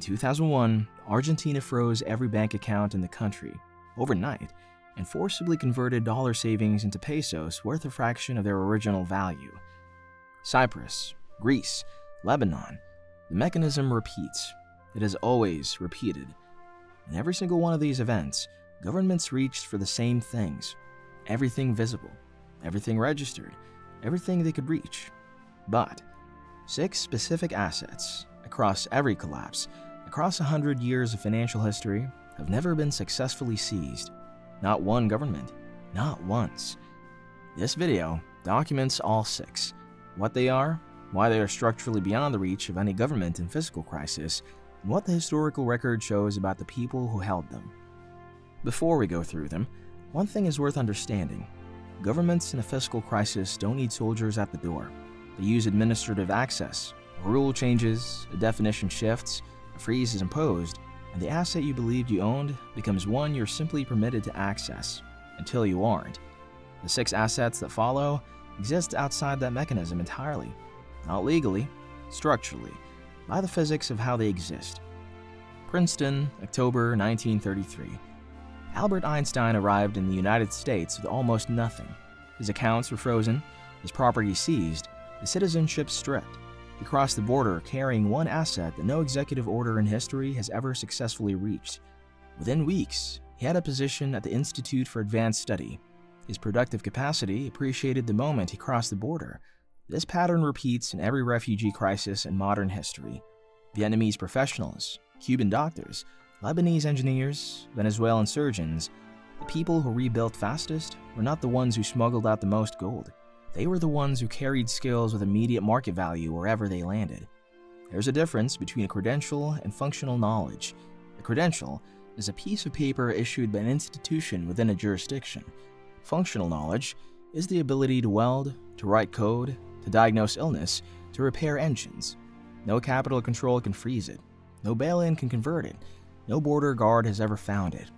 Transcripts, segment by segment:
2001, Argentina froze every bank account in the country overnight and forcibly converted dollar savings into pesos worth a fraction of their original value. Cyprus, Greece, Lebanon. The mechanism repeats. It has always repeated. In every single one of these events, governments reached for the same things. Everything visible, everything registered, everything they could reach. But 6 specific assets across every collapse, across 100 years of financial history, have never been successfully seized. Not one government, not once. This video documents all 6, what they are, why they are structurally beyond the reach of any government in fiscal crisis, and what the historical record shows about the people who held them. Before we go through them, one thing is worth understanding. Governments in a fiscal crisis don't need soldiers at the door. They use administrative access. A rule changes, a definition shifts, a freeze is imposed, and the asset you believed you owned becomes one you're simply permitted to access, until you aren't. The 6 assets that follow exist outside that mechanism entirely. Not legally, structurally, by the physics of how they exist. Princeton, October 1933. Albert Einstein arrived in the United States with almost nothing. His accounts were frozen, his property seized, his citizenship stripped. He crossed the border carrying one asset that no executive order in history has ever successfully reached. Within weeks, he had a position at the Institute for Advanced Study. His productive capacity appreciated the moment he crossed the border. This pattern repeats in every refugee crisis in modern history. Vietnamese professionals, Cuban doctors, Lebanese engineers, Venezuelan surgeons, the people who rebuilt fastest were not the ones who smuggled out the most gold. They were the ones who carried skills with immediate market value wherever they landed. There's a difference between a credential and functional knowledge. A credential is a piece of paper issued by an institution within a jurisdiction. Functional knowledge is the ability to weld, to write code, to diagnose illness, to repair engines. No capital control can freeze it. No bail-in can convert it. No border guard has ever found it.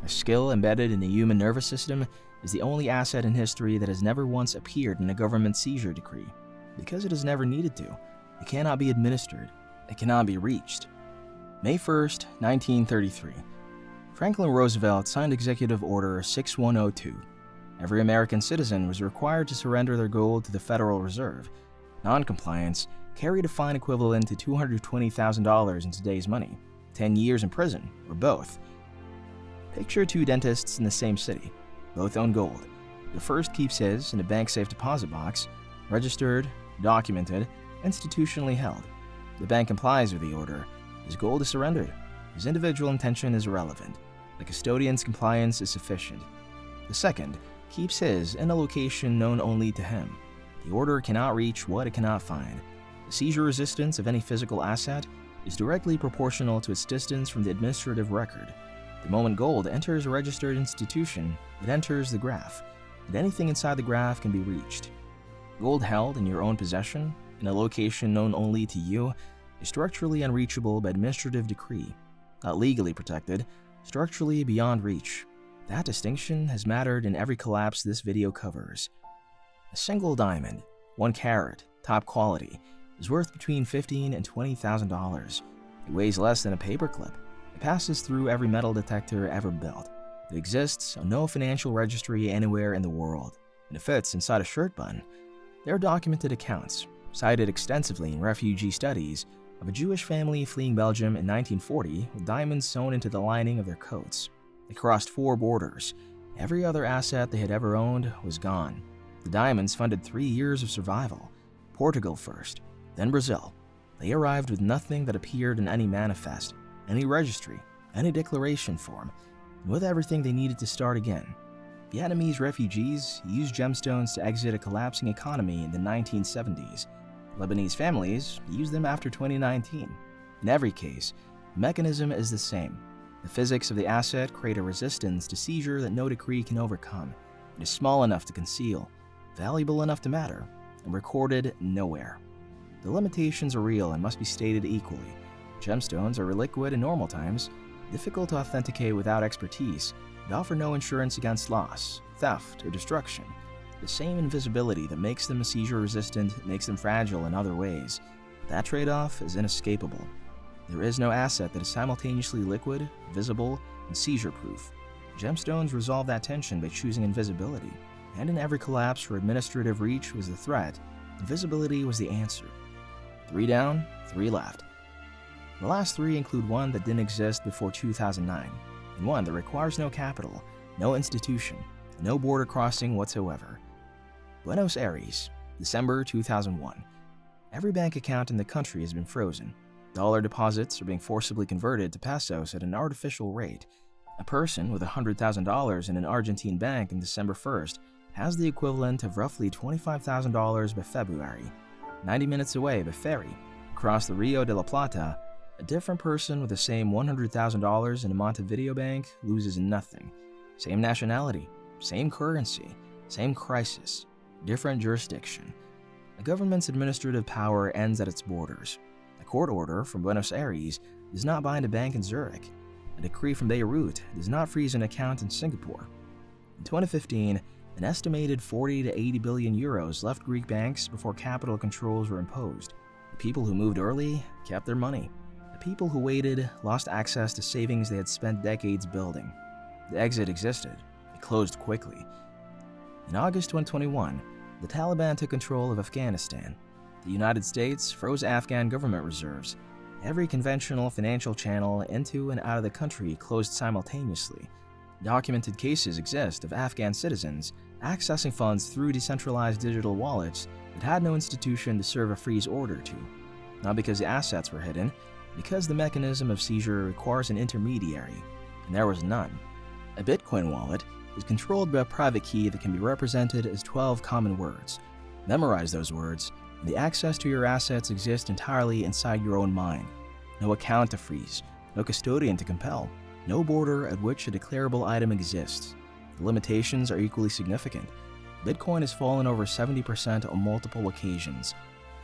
A skill embedded in the human nervous system is the only asset in history that has never once appeared in a government seizure decree. Because it has never needed to, it cannot be administered. It cannot be reached. May 1st, 1933. Franklin Roosevelt signed Executive Order 6102. Every American citizen was required to surrender their gold to the Federal Reserve. Non-compliance carried a fine equivalent to $220,000 in today's money, 10 years in prison, or both. Picture 2 dentists in the same city. Both own gold. The first keeps his in a bank safe deposit box, registered, documented, institutionally held. The bank complies with the order. His gold is surrendered. His individual intention is irrelevant. The custodian's compliance is sufficient. The second keeps his in a location known only to him. The order cannot reach what it cannot find. The seizure resistance of any physical asset is directly proportional to its distance from the administrative record. The moment gold enters a registered institution, it enters the graph, and anything inside the graph can be reached. Gold held in your own possession, in a location known only to you, is structurally unreachable by administrative decree. Not legally protected, structurally beyond reach. That distinction has mattered in every collapse this video covers. A single diamond, 1 carat, top quality, is worth between $15,000 and $20,000. It weighs less than a paperclip. It passes through every metal detector ever built. It exists on no financial registry anywhere in the world, and it fits inside a shirt button. There are documented accounts, cited extensively in refugee studies, of a Jewish family fleeing Belgium in 1940 with diamonds sewn into the lining of their coats. They crossed 4 borders. Every other asset they had ever owned was gone. The diamonds funded 3 years of survival. Portugal first, then Brazil. They arrived with nothing that appeared in any manifest, any registry, any declaration form, and with everything they needed to start again. Vietnamese refugees used gemstones to exit a collapsing economy in the 1970s. Lebanese families used them after 2019. In every case, the mechanism is the same. The physics of the asset create a resistance to seizure that no decree can overcome. It is small enough to conceal, valuable enough to matter, and recorded nowhere. The limitations are real and must be stated equally. Gemstones are liquid in normal times, difficult to authenticate without expertise, and offer no insurance against loss, theft, or destruction. The same invisibility that makes them seizure-resistant makes them fragile in other ways. That trade-off is inescapable. There is no asset that is simultaneously liquid, visible, and seizure-proof. Gemstones resolved that tension by choosing invisibility, and in every collapse where administrative reach was the threat, invisibility was the answer. 3 down, 3 left. The last 3 include one that didn't exist before 2009, and one that requires no capital, no institution, and no border crossing whatsoever. Buenos Aires, December 2001. Every bank account in the country has been frozen. Dollar deposits are being forcibly converted to pesos at an artificial rate. A person with $100,000 in an Argentine bank on December 1st has the equivalent of roughly $25,000 by February. 90 minutes away by ferry, across the Rio de la Plata, a different person with the same $100,000 in a Montevideo bank loses nothing. Same nationality, same currency, same crisis, different jurisdiction. A government's administrative power ends at its borders. A court order from Buenos Aires does not bind a bank in Zurich. A decree from Beirut does not freeze an account in Singapore. In 2015, an estimated 40 to 80 billion euros left Greek banks before capital controls were imposed. The people who moved early kept their money. The people who waited lost access to savings they had spent decades building. The exit existed. It closed quickly. In August 2021, the Taliban took control of Afghanistan. The United States froze Afghan government reserves. Every conventional financial channel into and out of the country closed simultaneously. Documented cases exist of Afghan citizens accessing funds through decentralized digital wallets that had no institution to serve a freeze order to. Not because the assets were hidden, because the mechanism of seizure requires an intermediary, and there was none. A Bitcoin wallet is controlled by a private key that can be represented as 12 common words. Memorize those words, and the access to your assets exists entirely inside your own mind. No account to freeze, no custodian to compel, no border at which a declarable item exists. The limitations are equally significant. Bitcoin has fallen over 70% on multiple occasions.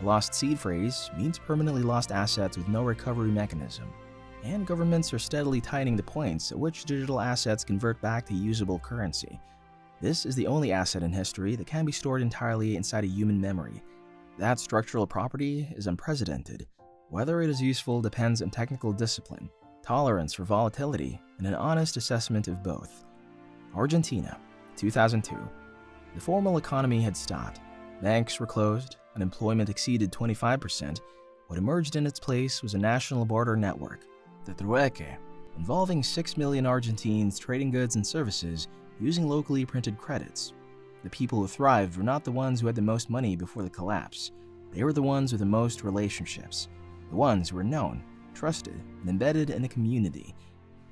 A lost seed phrase means permanently lost assets with no recovery mechanism. And governments are steadily tightening the points at which digital assets convert back to usable currency. This is the only asset in history that can be stored entirely inside a human memory. That structural property is unprecedented. Whether it is useful depends on technical discipline, tolerance for volatility, and an honest assessment of both. Argentina, 2002. The formal economy had stopped. Banks were closed, unemployment exceeded 25%. What emerged in its place was a national barter network, the Trueque, involving 6 million Argentines trading goods and services using locally printed credits. The people who thrived were not the ones who had the most money before the collapse. They were the ones with the most relationships, the ones who were known, trusted, and embedded in the community.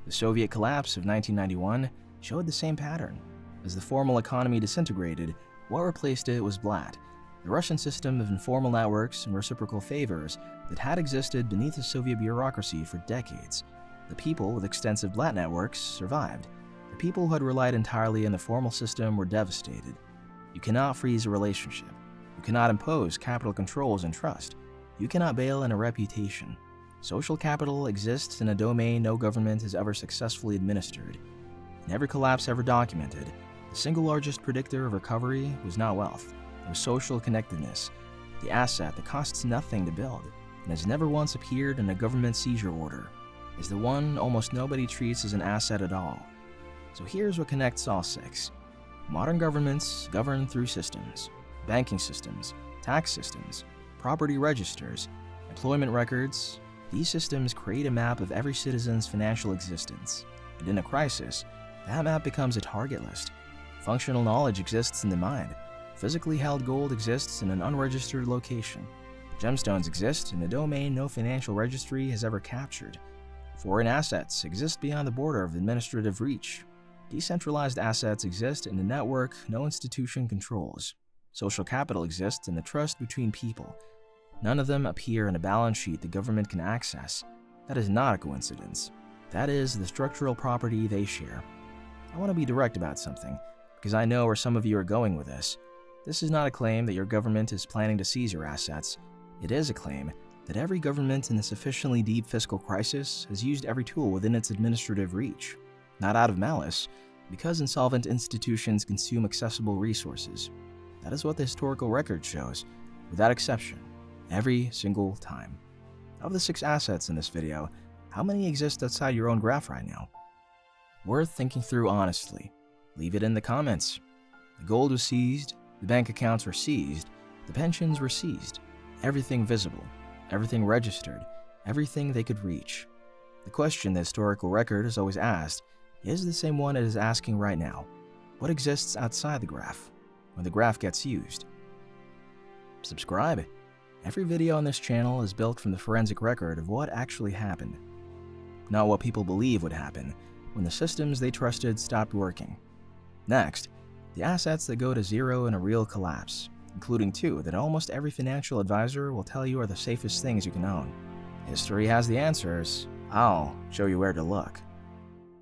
The Soviet collapse of 1991 showed the same pattern. As the formal economy disintegrated, what replaced it was BLAT, the Russian system of informal networks and reciprocal favors that had existed beneath the Soviet bureaucracy for decades. The people with extensive BLAT networks survived. The people who had relied entirely on the formal system were devastated. You cannot freeze a relationship. You cannot impose capital controls and trust. You cannot bail in a reputation. Social capital exists in a domain no government has ever successfully administered. In every collapse ever documented, the single largest predictor of recovery was not wealth. It was social connectedness, the asset that costs nothing to build and has never once appeared in a government seizure order, is the one almost nobody treats as an asset at all. So here's what connects all 6. Modern governments govern through systems, banking systems, tax systems, property registers, employment records. These systems create a map of every citizen's financial existence, and in a crisis, that map becomes a target list. Functional knowledge exists in the mind. Physically held gold exists in an unregistered location. Gemstones exist in a domain no financial registry has ever captured. Foreign assets exist beyond the border of administrative reach. Decentralized assets exist in a network no institution controls. Social capital exists in the trust between people. None of them appear in a balance sheet the government can access. That is not a coincidence. That is the structural property they share. I want to be direct about something, because I know where some of you are going with this. This is not a claim that your government is planning to seize your assets. It is a claim that every government in a sufficiently deep fiscal crisis has used every tool within its administrative reach. Not out of malice, because insolvent institutions consume accessible resources. That is what the historical record shows, without exception, every single time. Of the 6 assets in this video, how many exist outside your own graph right now? Worth thinking through honestly. Leave it in the comments. The gold was seized, the bank accounts were seized, the pensions were seized. Everything visible, everything registered, everything they could reach. The question the historical record has always asked is the same one it is asking right now. What exists outside the graph when the graph gets used? Subscribe. Every video on this channel is built from the forensic record of what actually happened, not what people believe would happen when the systems they trusted stopped working. Next, the assets that go to zero in a real collapse, including 2 that almost every financial advisor will tell you are the safest things you can own. History has the answers. I'll show you where to look.